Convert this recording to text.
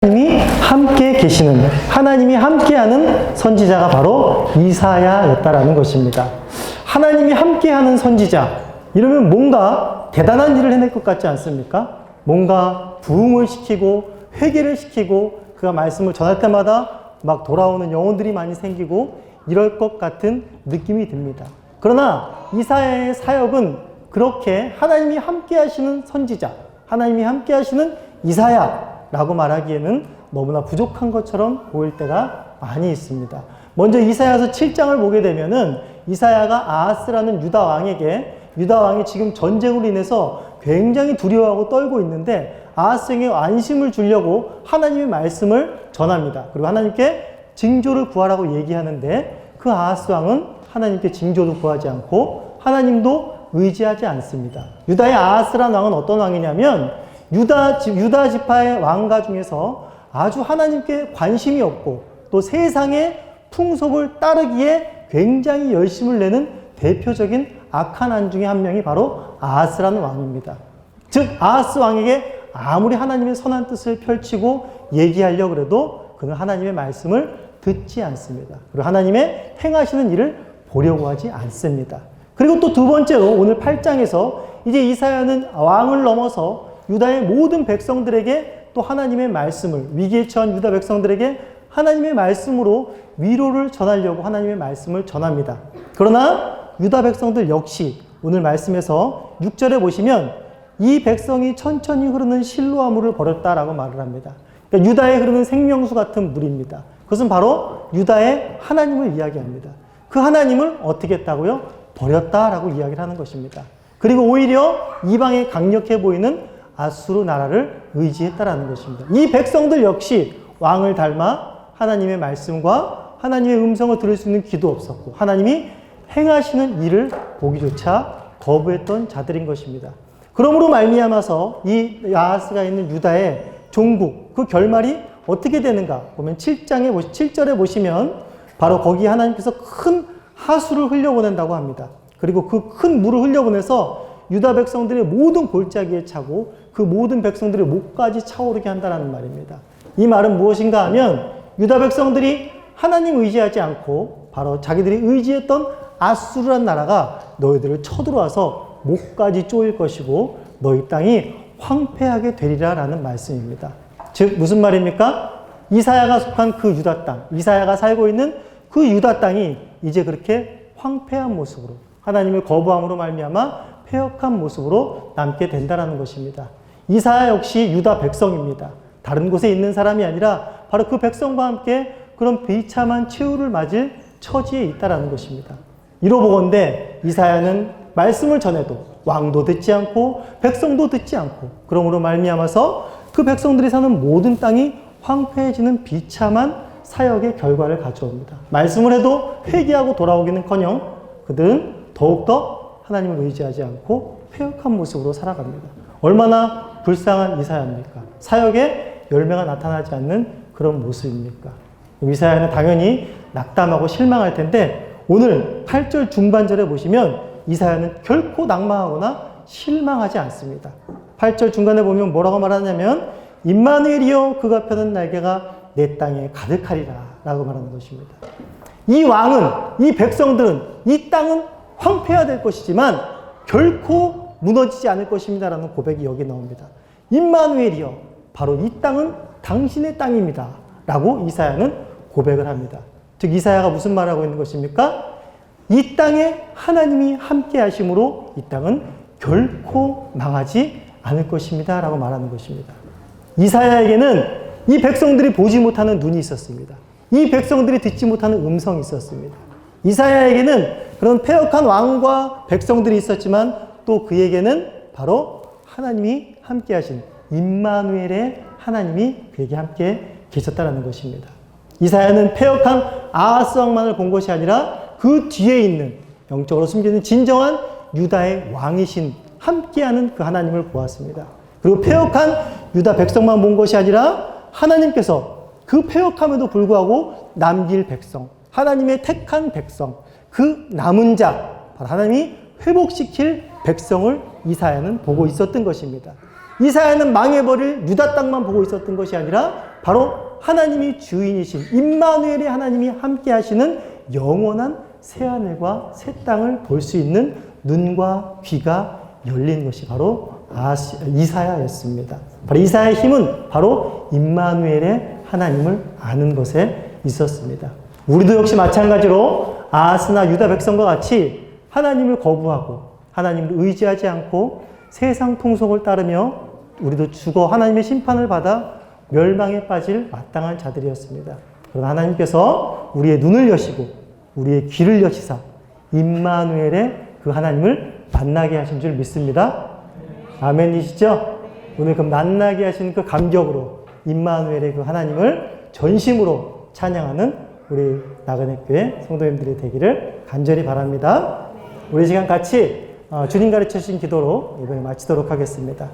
하나님이 함께 계시는, 하나님이 함께하는 선지자가 바로 이사야였다라는 것입니다. 하나님이 함께하는 선지자, 이러면 뭔가 대단한 일을 해낼 것 같지 않습니까? 뭔가 부흥을 시키고 회개를 시키고 그가 말씀을 전할 때마다 막 돌아오는 영혼들이 많이 생기고 이럴 것 같은 느낌이 듭니다. 그러나 이사야의 사역은 그렇게 하나님이 함께하시는 선지자, 하나님이 함께하시는 이사야라고 말하기에는 너무나 부족한 것처럼 보일 때가 많이 있습니다. 먼저 이사야서 7장을 보게 되면은 이사야가 아하스라는 유다 왕에게, 유다 왕이 지금 전쟁으로 인해서 굉장히 두려워하고 떨고 있는데 아하스에게 안심을 주려고 하나님의 말씀을 전합니다. 그리고 하나님께 징조를 구하라고 얘기하는데 그 아하스 왕은 하나님께 징조도 구하지 않고 하나님도 의지하지 않습니다. 유다의 아하스라는 왕은 어떤 왕이냐면 유다 지파의 왕가 중에서 아주 하나님께 관심이 없고 또 세상의 풍속을 따르기에 굉장히 열심을 내는 대표적인 악한 왕 중에 한 명이 바로 아하스라는 왕입니다. 즉 아하스 왕에게 아무리 하나님의 선한 뜻을 펼치고 얘기하려고 해도 그는 하나님의 말씀을 듣지 않습니다. 그리고 하나님의 행하시는 일을 보려고 하지 않습니다. 그리고 또 두 번째로 오늘 8장에서 이제 이사야는 왕을 넘어서 유다의 모든 백성들에게 또 하나님의 말씀을, 위기에 처한 유다 백성들에게 하나님의 말씀으로 위로를 전하려고 하나님의 말씀을 전합니다. 그러나 유다 백성들 역시 오늘 말씀에서 6절에 보시면 이 백성이 천천히 흐르는 실로아 물을 버렸다라고 말을 합니다. 그러니까 유다에 흐르는 생명수 같은 물입니다. 그것은 바로 유다의 하나님을 이야기합니다. 그 하나님을 어떻게 했다고요? 버렸다라고 이야기를 하는 것입니다. 그리고 오히려 이방에 강력해 보이는 아수르 나라를 의지했다라는 것입니다. 이 백성들 역시 왕을 닮아 하나님의 말씀과 하나님의 음성을 들을 수 있는 귀도 없었고 하나님이 행하시는 일을 보기조차 거부했던 자들인 것입니다. 그러므로 말미암아서 이 아하스가 있는 유다의 종국, 그 결말이 어떻게 되는가 보면 7절에 보시면 바로 거기 하나님께서 큰 하수를 흘려보낸다고 합니다. 그리고 그 큰 물을 흘려보내서 유다 백성들의 모든 골짜기에 차고 그 모든 백성들의 목까지 차오르게 한다는 말입니다. 이 말은 무엇인가 하면 유다 백성들이 하나님 의지하지 않고 바로 자기들이 의지했던 아수르란 나라가 너희들을 쳐들어와서 목까지 쪼일 것이고 너희 땅이 황폐하게 되리라 라는 말씀입니다. 즉 무슨 말입니까? 이사야가 속한 그 유다 땅, 이사야가 살고 있는 그 유다 땅이 이제 그렇게 황폐한 모습으로 하나님을 거부함으로 말미암아 폐역한 모습으로 남게 된다는 것입니다. 이사야 역시 유다 백성입니다. 다른 곳에 있는 사람이 아니라 바로 그 백성과 함께 그런 비참한 최후를 맞을 처지에 있다는 것입니다. 이로 보건대 이사야는 말씀을 전해도 왕도 듣지 않고 백성도 듣지 않고 그러므로 말미암아서 그 백성들이 사는 모든 땅이 황폐해지는 비참한 사역의 결과를 가져옵니다. 말씀을 해도 회개하고 돌아오기는커녕 그들은 더욱더 하나님을 의지하지 않고 폐역한 모습으로 살아갑니다. 얼마나 불쌍한 이사야입니까? 사역에 열매가 나타나지 않는 그런 모습입니까? 이사야는 당연히 낙담하고 실망할 텐데 오늘 8절 중반절에 보시면 이사야는 결코 낙망하거나 실망하지 않습니다. 8절 중간에 보면 뭐라고 말하냐면 임마누엘이여 그가 펴는 날개가 내 땅에 가득하리라 라고 말하는 것입니다. 이 왕은, 이 백성들은, 이 땅은 황폐해야 될 것이지만 결코 무너지지 않을 것입니다 라는 고백이 여기 나옵니다. 임마누엘이여 바로 이 땅은 당신의 땅입니다 라고 이사야는 고백을 합니다. 즉 이사야가 무슨 말을 하고 있는 것입니까? 이 땅에 하나님이 함께 하심으로 이 땅은 결코 망하지 않을 것입니다 라고 말하는 것입니다. 이사야에게는 이 백성들이 보지 못하는 눈이 있었습니다. 이 백성들이 듣지 못하는 음성이 있었습니다. 이사야에게는 그런 폐역한 왕과 백성들이 있었지만 또 그에게는 바로 하나님이 함께 하신 임마누엘의 하나님이 그에게 함께 계셨다는 것입니다. 이사야는 폐역한 아하스 왕만을 본 것이 아니라 그 뒤에 있는 영적으로 숨겨있는 진정한 유다의 왕이신 함께하는 그 하나님을 보았습니다. 그리고 폐역한 유다 백성만 본 것이 아니라 하나님께서 그 폐역함에도 불구하고 남길 백성, 하나님의 택한 백성, 그 남은 자, 바로 하나님이 회복시킬 백성을 이사야는 보고 있었던 것입니다. 이사야는 망해버릴 유다 땅만 보고 있었던 것이 아니라 바로 하나님이 주인이신 임마누엘의 하나님이 함께 하시는 영원한 새하늘과 새 땅을 볼 수 있는 눈과 귀가 열린 것이 바로 이사야였습니다. 바로 이사야의 힘은 바로 임마누엘의 하나님을 아는 것에 있었습니다. 우리도 역시 마찬가지로 아하스나 유다 백성과 같이 하나님을 거부하고 하나님을 의지하지 않고 세상 풍속을 따르며 우리도 죽어 하나님의 심판을 받아 멸망에 빠질 마땅한 자들이었습니다. 그러나 하나님께서 우리의 눈을 여시고 우리의 귀를 여시사 임마누엘의 그 하나님을 만나게 하신 줄 믿습니다. 아멘이시죠? 오늘 그 만나게 하신 그 감격으로 임마누엘의 그 하나님을 전심으로 찬양하는 우리 나그네 교회 성도님들이 되기를 간절히 바랍니다. 우리 시간 같이 주님 가르쳐 주신 기도로 이번에 마치도록 하겠습니다.